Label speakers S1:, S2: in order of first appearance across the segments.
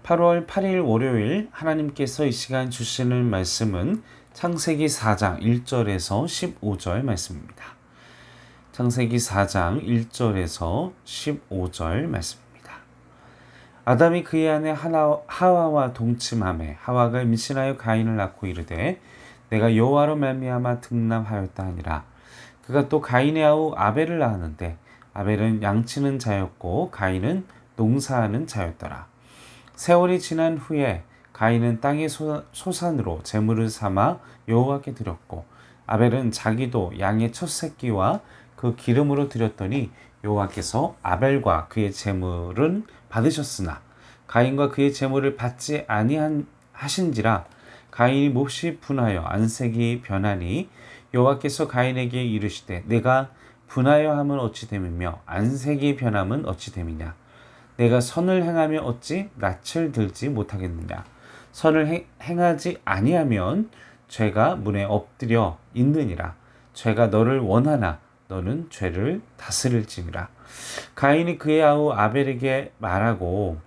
S1: 8월 8일 월요일 하나님께서 이 시간 주시는 말씀은 창세기 4장 1절에서 15절 말씀입니다. 창세기 4장 1절에서 15절 말씀입니다. 아담이 그의 아내 하와와 동침하매 하와가 임신하여 가인을 낳고 이르되 내가 여호와로 말미암아 등남하였다 하니라. 그가 또 가인의 아우 아벨을 낳았는데 아벨은 양치는 자였고 가인은 농사하는 자였더라. 세월이 지난 후에 가인은 땅의 소산으로 제물을 삼아 여호와께 드렸고 아벨은 자기도 양의 첫 새끼와 그 기름으로 드렸더니 여호와께서 아벨과 그의 제물은 받으셨으나 가인과 그의 제물을 받지 아니하신지라. 가인이 몹시 분하여 안색이 변하니 여호와께서 가인에게 이르시되 내가 분하여 함은 어찌 됨이며 안색이 변함은 어찌 됨이냐. 내가 선을 행하며 어찌 낯을 들지 못하겠느냐. 선을 행하지 아니하면 죄가 문에 엎드려 있느니라. 죄가 너를 원하나 너는 죄를 다스릴지니라. 가인이 그의 아우 아벨에게 말하고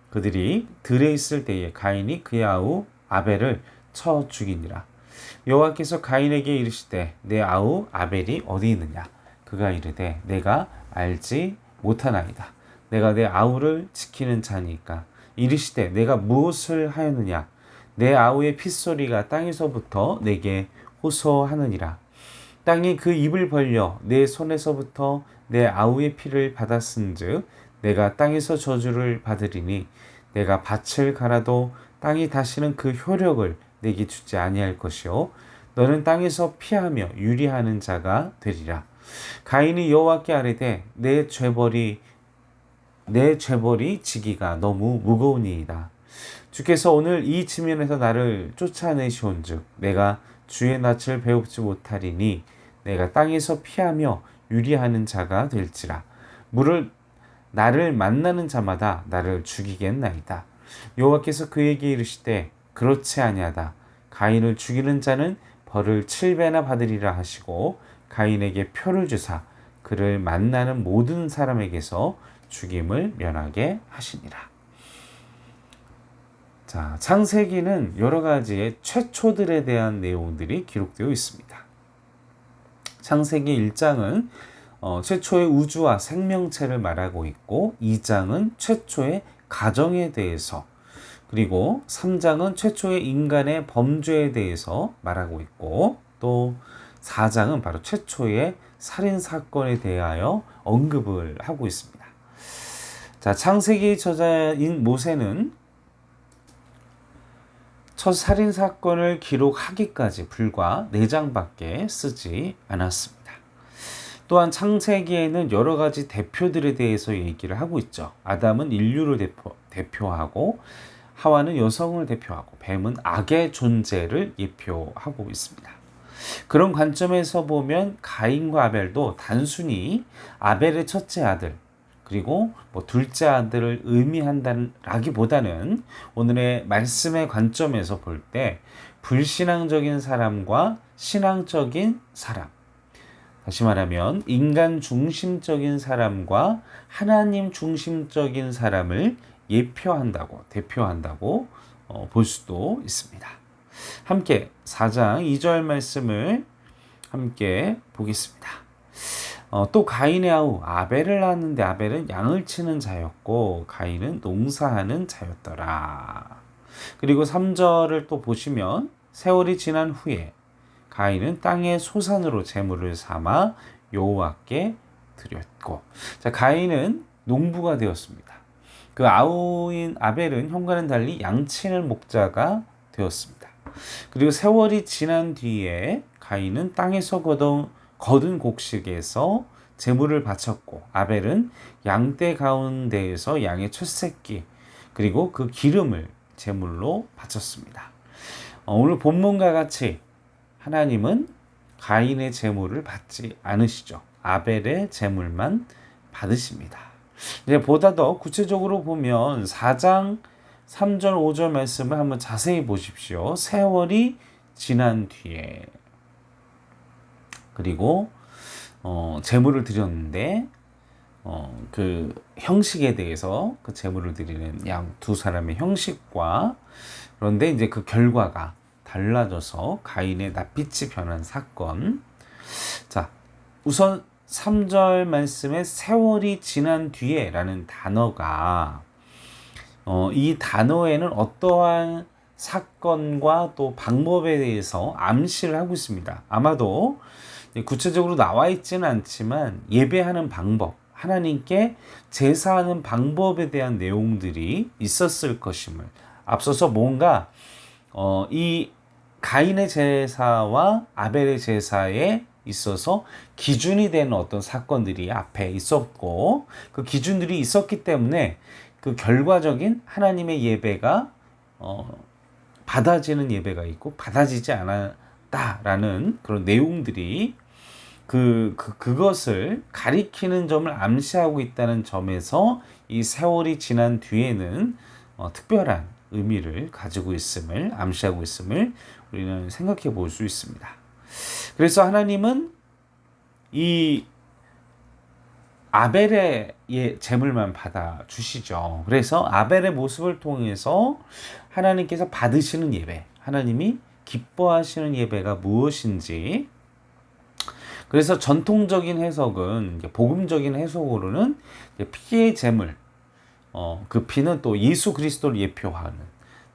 S1: 그들이 들에 있을 때에 가인이 그의 아우 아벨을 쳐 죽이니라. 여호와께서 가인에게 이르시되 내 아우 아벨이 어디 있느냐. 그가 이르되 내가 알지 못하나이다. 내가 내 아우를 지키는 자니까. 이르시되 내가 무엇을 하였느냐. 내 아우의 핏소리가 땅에서부터 내게 호소하느니라. 땅이 그 입을 벌려 내 손에서부터 내 아우의 피를 받았은즉 내가 땅에서 저주를 받으리니 내가 밭을 갈아도 땅이 다시는 그 효력을 내게 주지 아니할 것이요 너는 땅에서 피하며 유리하는 자가 되리라. 가인이 여호와께 아뢰되 내 죄벌이 지기가 너무 무거우니이다. 주께서 오늘 이 지면에서 나를 쫓아내시온즉 내가 주의 낯을 배웁지 못하리니 내가 땅에서 피하며 유리하는 자가 될지라. 나를 만나는 자마다 나를 죽이겠나이다. 여호와께서 그에게 이르시되 그렇지 아니하다. 가인을 죽이는 자는 벌을 7배나 받으리라 하시고 가인에게 표를 주사 그를 만나는 모든 사람에게서 죽임을 면하게 하시니라. 자, 창세기는 여러 가지의 최초들에 대한 내용들이 기록되어 있습니다. 창세기 1장은 최초의 우주와 생명체를 말하고 있고 2장은 최초의 가정에 대해서 그리고 3장은 최초의 인간의 범죄에 대해서 말하고 있고 또 4장은 바로 최초의 살인사건에 대하여 언급을 하고 있습니다. 자, 창세기 저자인 모세는 첫 살인사건을 기록하기까지 불과 4장밖에 쓰지 않았습니다. 또한 창세기에는 여러 가지 대표들에 대해서 얘기를 하고 있죠. 아담은 인류를 대표하고 하와는 여성을 대표하고 뱀은 악의 존재를 예표하고 있습니다. 그런 관점에서 보면 가인과 아벨도 단순히 아벨의 첫째 아들 그리고 둘째 아들을 의미한다라기보다는 오늘의 말씀의 관점에서 볼 때 불신앙적인 사람과 신앙적인 사람, 다시 말하면 인간 중심적인 사람과 하나님 중심적인 사람을 대표한다고 볼 수도 있습니다. 함께 4장 2절 말씀을 함께 보겠습니다. 또 가인의 아우 아벨을 낳았는데 아벨은 양을 치는 자였고 가인은 농사하는 자였더라. 그리고 3절을 또 보시면 세월이 지난 후에 가인은 땅의 소산으로 제물을 삼아 여호와께 드렸고, 자, 가인은 농부가 되었습니다. 그 아우인 아벨은 형과는 달리 양치는 목자가 되었습니다. 그리고 세월이 지난 뒤에 가인은 땅에서 거둔 곡식에서 제물을 바쳤고 아벨은 양떼 가운데에서 양의 첫 새끼 그리고 그 기름을 제물로 바쳤습니다. 오늘 본문과 같이 하나님은 가인의 제물을 받지 않으시죠. 아벨의 제물만 받으십니다. 이제 보다 더 구체적으로 보면 4장 3절 5절 말씀을 한번 자세히 보십시오. 세월이 지난 뒤에 그리고 제물을 드렸는데 그 형식에 대해서 그 제물을 드리는 양 두 사람의 형식과 그런데 이제 그 결과가 달라져서 가인의 낯빛이 변한 사건. 자, 우선 3절 말씀에 세월이 지난 뒤에 라는 단어가 이 단어에는 어떠한 사건과 또 방법에 대해서 암시를 하고 있습니다. 아마도 구체적으로 나와 있지는 않지만 예배하는 방법, 하나님께 제사하는 방법에 대한 내용들이 있었을 것임을, 앞서서 뭔가 이 가인의 제사와 아벨의 제사에 있어서 기준이 되는 어떤 사건들이 앞에 있었고, 그 기준들이 있었기 때문에 그 결과적인 하나님의 예배가 받아지는 예배가 있고 받아지지 않았다라는 그런 내용들이 그것을 가리키는 점을 암시하고 있다는 점에서 이 세월이 지난 뒤에는 특별한 의미를 가지고 있음을, 암시하고 있음을 우리는 생각해 볼 수 있습니다. 그래서 하나님은 이 아벨의 제물만 받아 주시죠. 그래서 아벨의 모습을 통해서 하나님께서 받으시는 예배, 하나님이 기뻐하시는 예배가 무엇인지, 그래서 전통적인 해석은, 복음적인 해석으로는 피의 제물, 그 피는 또 예수 그리스도를 예표하는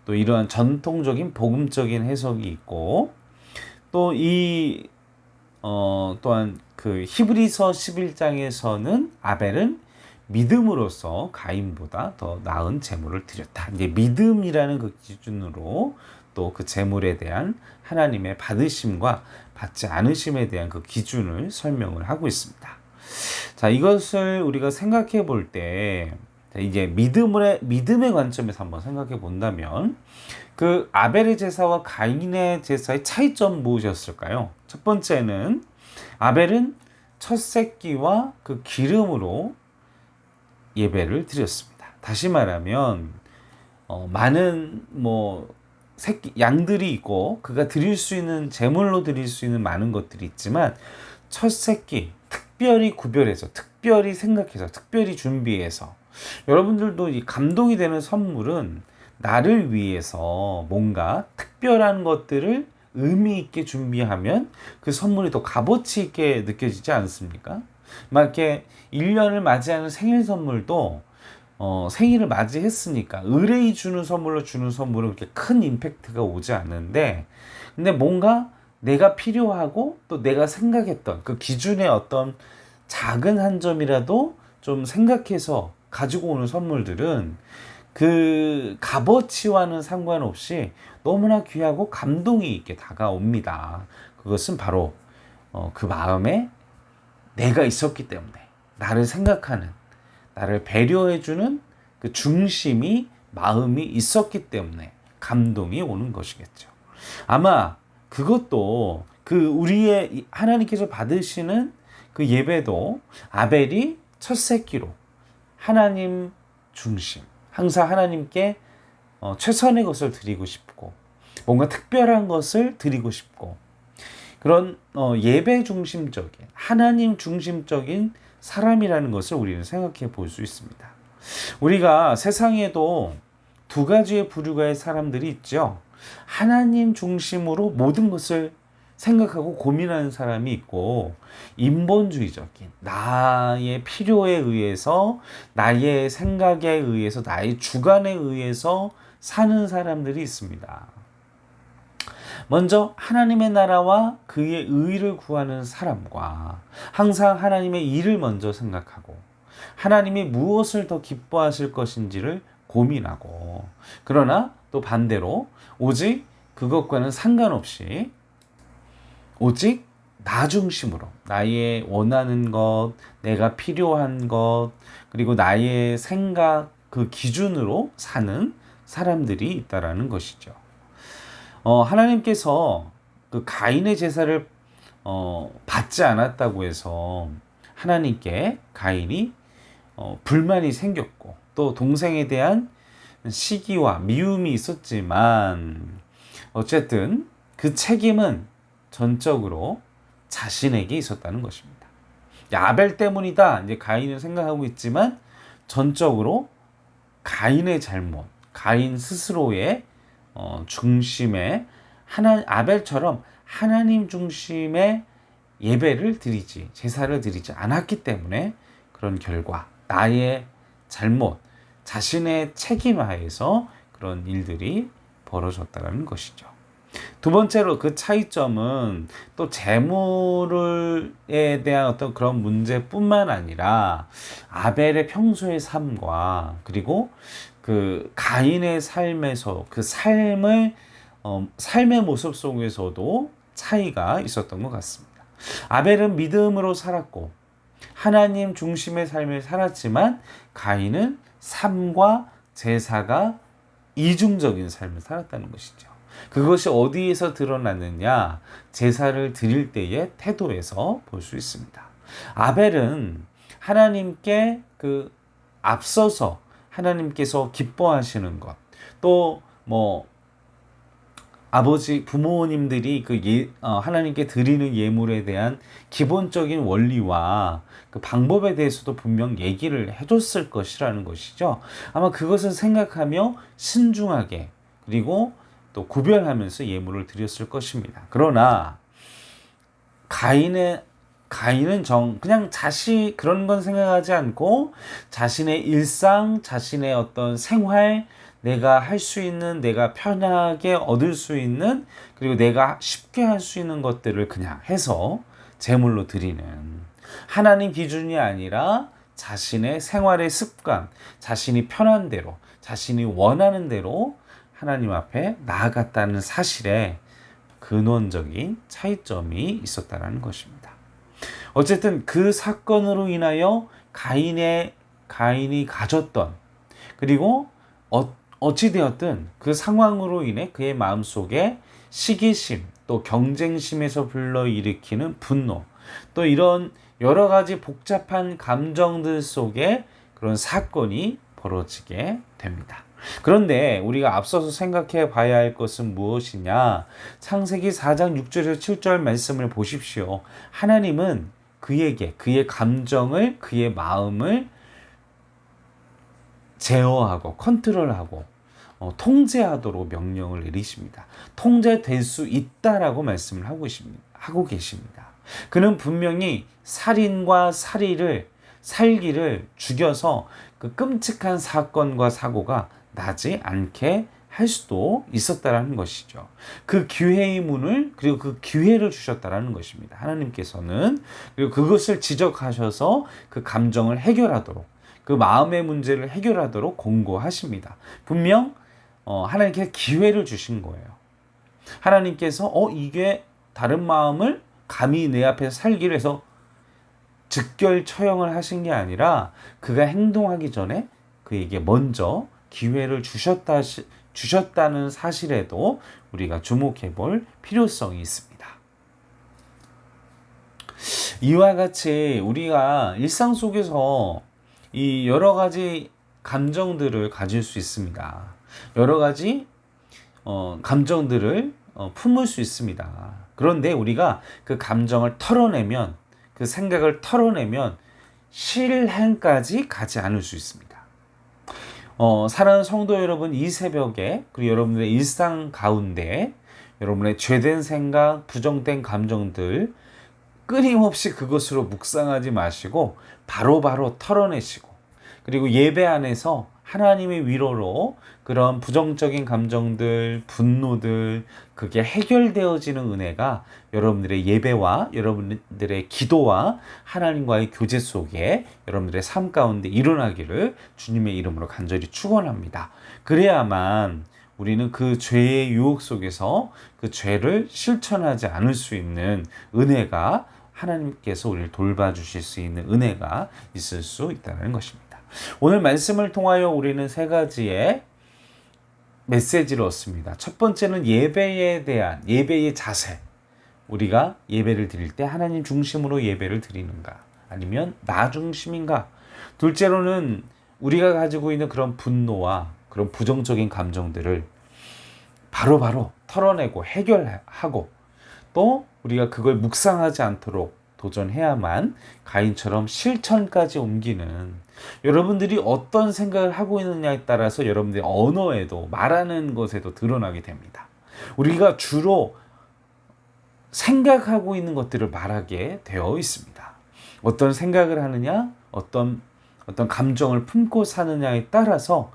S1: 또 이러한 전통적인 복음적인 해석이 있고, 또 또한 그 히브리서 11장에서는 아벨은 믿음으로써 가인보다 더 나은 제물을 드렸다. 이제 믿음이라는 그 기준으로 또 그 제물에 대한 하나님의 받으심과 받지 않으심에 대한 그 기준을 설명을 하고 있습니다. 자, 이것을 우리가 생각해 볼 때 이제 믿음의 관점에서 한번 생각해 본다면 그 아벨의 제사와 가인의 제사의 차이점 무엇이었을까요? 첫 번째는 아벨은 첫 새끼와 그 기름으로 예배를 드렸습니다. 다시 말하면 많은 양들이 있고 그가 드릴 수 있는 제물로 드릴 수 있는 많은 것들이 있지만 첫 새끼 특별히 구별해서, 특별히 생각해서, 특별히 준비해서, 여러분들도 이 감동이 되는 선물은 나를 위해서 뭔가 특별한 것들을 의미 있게 준비하면 그 선물이 더 값어치 있게 느껴지지 않습니까? 막 이렇게 1년을 맞이하는 생일 선물도 생일을 맞이했으니까 의뢰이 주는 선물로 주는 선물은 그렇게 큰 임팩트가 오지 않는데, 근데 뭔가 내가 필요하고 또 내가 생각했던 그 기준의 어떤 작은 한 점이라도 좀 생각해서 가지고 오는 선물들은 그 값어치와는 상관없이 너무나 귀하고 감동이 있게 다가옵니다. 그것은 바로 그 마음에 내가 있었기 때문에, 나를 생각하는, 나를 배려해주는 그 중심이, 마음이 있었기 때문에 감동이 오는 것이겠죠. 아마 그것도 우리의 하나님께서 받으시는 그 예배도 아벨이 첫 새끼로 하나님 중심, 항상 하나님께 최선의 것을 드리고 싶고 뭔가 특별한 것을 드리고 싶고 그런 예배 중심적인, 하나님 중심적인 사람이라는 것을 우리는 생각해 볼 수 있습니다. 우리가 세상에도 두 가지의 부류의 사람들이 있죠. 하나님 중심으로 모든 것을 생각하고 고민하는 사람이 있고, 인본주의적인 나의 필요에 의해서, 나의 생각에 의해서, 나의 주관에 의해서 사는 사람들이 있습니다. 먼저 하나님의 나라와 그의 의를 구하는 사람과 항상 하나님의 일을 먼저 생각하고 하나님이 무엇을 더 기뻐하실 것인지를 고민하고, 그러나 또 반대로 오직 그것과는 상관없이 오직 나 중심으로 나의 원하는 것, 내가 필요한 것, 그리고 나의 생각, 그 기준으로 사는 사람들이 있다라는 것이죠. 하나님께서 그 가인의 제사를 받지 않았다고 해서 하나님께 가인이 불만이 생겼고 또 동생에 대한 시기와 미움이 있었지만 어쨌든 그 책임은 전적으로 자신에게 있었다는 것입니다. 아벨 때문이다 이제 가인은 생각하고 있지만 전적으로 가인의 잘못, 가인 스스로의 중심에 아벨처럼 하나님 중심의 예배를 드리지, 제사를 드리지 않았기 때문에 그런 결과, 나의 잘못, 자신의 책임하에서 그런 일들이 벌어졌다는 것이죠. 두 번째로 그 차이점은 또 재물에 대한 어떤 그런 문제뿐만 아니라 아벨의 평소의 삶과 그리고 그 가인의 삶에서 그 삶의 모습 속에서도 차이가 있었던 것 같습니다. 아벨은 믿음으로 살았고 하나님 중심의 삶을 살았지만 가인은 삶과 제사가 이중적인 삶을 살았다는 것이죠. 그것이 어디에서 드러났느냐? 제사를 드릴 때의 태도에서 볼 수 있습니다. 아벨은 하나님께 앞서서 하나님께서 기뻐하시는 것, 또 아버지 부모님들이 하나님께 드리는 예물에 대한 기본적인 원리와 그 방법에 대해서도 분명 얘기를 해줬을 것이라는 것이죠. 아마 그것을 생각하며 신중하게 그리고 또 구별하면서 예물을 드렸을 것입니다. 그러나 가인은 그냥 그런 건 생각하지 않고 자신의 일상, 자신의 어떤 생활, 내가 할 수 있는, 내가 편하게 얻을 수 있는, 그리고 내가 쉽게 할 수 있는 것들을 그냥 해서 제물로 드리는, 하나님 기준이 아니라 자신의 생활의 습관, 자신이 편한 대로, 자신이 원하는 대로 하나님 앞에 나아갔다는 사실에 근원적인 차이점이 있었다는 것입니다. 어쨌든 그 사건으로 인하여 가인이 가졌던, 그리고 어찌되었든 그 상황으로 인해 그의 마음속에 시기심, 또 경쟁심에서 불러일으키는 분노, 또 이런 여러 가지 복잡한 감정들 속에 그런 사건이 벌어지게 됩니다. 그런데 우리가 앞서서 생각해 봐야 할 것은 무엇이냐? 창세기 4장 6절에서 7절 말씀을 보십시오. 하나님은 그에게 그의 감정을, 그의 마음을 제어하고 컨트롤하고 통제하도록 명령을 내리십니다. 통제될 수 있다라고 말씀을 하고 계십니다. 그는 분명히 살인과 살기를 죽여서 그 끔찍한 사건과 사고가 나지 않게 할 수도 있었다라는 것이죠. 그 기회의 문을, 그리고 그 기회를 주셨다라는 것입니다. 하나님께서는. 그리고 그것을 지적하셔서 그 감정을 해결하도록, 그 마음의 문제를 해결하도록 권고하십니다. 분명 하나님께서 기회를 주신 거예요. 하나님께서 이게 다른 마음을 감히 내 앞에서 살기를 해서 즉결 처형을 하신 게 아니라 그가 행동하기 전에 그에게 먼저 기회를 주셨다는 사실에도 우리가 주목해 볼 필요성이 있습니다. 이와 같이 우리가 일상 속에서 이 여러 가지 감정들을 가질 수 있습니다. 여러 가지 감정들을 품을 수 있습니다. 그런데 우리가 그 감정을 털어내면, 그 생각을 털어내면 실행까지 가지 않을 수 있습니다. 사랑하는 성도 여러분, 이 새벽에 그리고 여러분들의 일상 가운데 여러분의 죄된 생각, 부정된 감정들 끊임없이 그것으로 묵상하지 마시고 바로바로 털어내시고, 그리고 예배 안에서 하나님의 위로로 그런 부정적인 감정들, 분노들, 그게 해결되어지는 은혜가 여러분들의 예배와 여러분들의 기도와 하나님과의 교제 속에 여러분들의 삶 가운데 일어나기를 주님의 이름으로 간절히 축원합니다. 그래야만 우리는 그 죄의 유혹 속에서 그 죄를 실천하지 않을 수 있는 은혜가, 하나님께서 우리를 돌봐주실 수 있는 은혜가 있을 수 있다는 것입니다. 오늘 말씀을 통하여 우리는 세 가지의 메시지를 얻습니다. 첫 번째는 예배에 대한 예배의 자세. 우리가 예배를 드릴 때 하나님 중심으로 예배를 드리는가? 아니면 나 중심인가? 둘째로는 우리가 가지고 있는 그런 분노와 그런 부정적인 감정들을 바로바로 털어내고 해결하고, 또 우리가 그걸 묵상하지 않도록 도전해야만 가인처럼 실천까지 옮기는, 여러분들이 어떤 생각을 하고 있느냐에 따라서 여러분들의 언어에도 말하는 것에도 드러나게 됩니다. 우리가 주로 생각하고 있는 것들을 말하게 되어 있습니다. 어떤 생각을 하느냐, 어떤 감정을 품고 사느냐에 따라서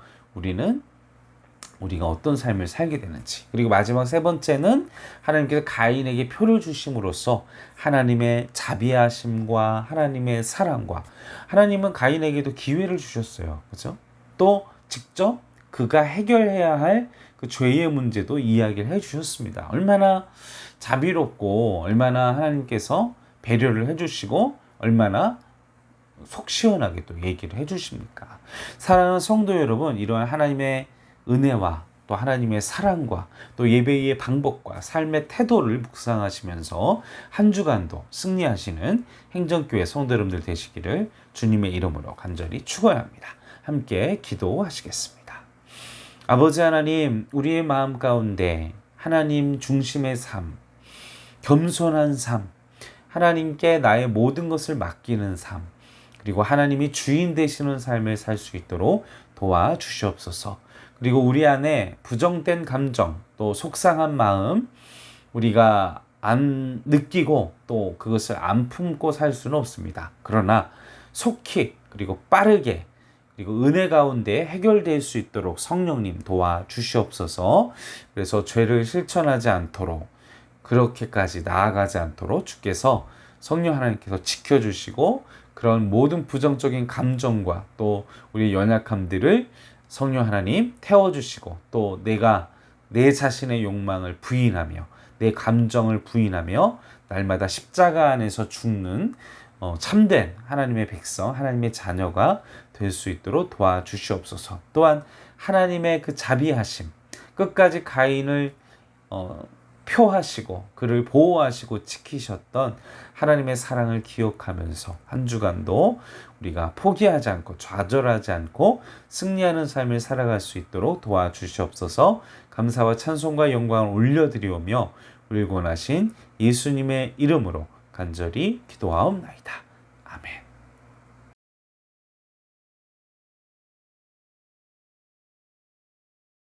S1: 우리가 어떤 삶을 살게 되는지. 그리고 마지막 세 번째는 하나님께서 가인에게 표를 주심으로써 하나님의 자비하심과 하나님의 사랑과, 하나님은 가인에게도 기회를 주셨어요. 그렇죠? 또 직접 그가 해결해야 할 그 죄의 문제도 이야기를 해 주셨습니다. 얼마나 자비롭고 얼마나 하나님께서 배려를 해 주시고 얼마나 속 시원하게 또 얘기를 해 주십니까? 사랑하는 성도 여러분, 이러한 하나님의 은혜와 또 하나님의 사랑과 또 예배의 방법과 삶의 태도를 묵상하시면서 한 주간도 승리하시는 행정교회 성도 여러분들 되시기를 주님의 이름으로 간절히 축원합니다. 함께 기도하시겠습니다. 아버지 하나님, 우리의 마음 가운데 하나님 중심의 삶, 겸손한 삶, 하나님께 나의 모든 것을 맡기는 삶, 그리고 하나님이 주인 되시는 삶을 살 수 있도록 도와주시옵소서. 그리고 우리 안에 부정된 감정, 또 속상한 마음, 우리가 안 느끼고 또 그것을 안 품고 살 수는 없습니다. 그러나 속히 그리고 빠르게 그리고 은혜 가운데 해결될 수 있도록 성령님 도와주시옵소서. 그래서 죄를 실천하지 않도록, 그렇게까지 나아가지 않도록 주께서, 성령 하나님께서 지켜주시고 그런 모든 부정적인 감정과 또 우리의 연약함들을 성령 하나님 태워주시고, 또 내가 내 자신의 욕망을 부인하며 내 감정을 부인하며 날마다 십자가 안에서 죽는 참된 하나님의 백성, 하나님의 자녀가 될 수 있도록 도와주시옵소서. 또한 하나님의 그 자비하심, 끝까지 가인을 표하시고 그를 보호하시고 지키셨던 하나님의 사랑을 기억하면서 한 주간도 우리가 포기하지 않고 좌절하지 않고 승리하는 삶을 살아갈 수 있도록 도와주시옵소서. 감사와 찬송과 영광을 올려드리오며 우리를 구원하신 예수님의 이름으로 간절히 기도하옵나이다. 아멘.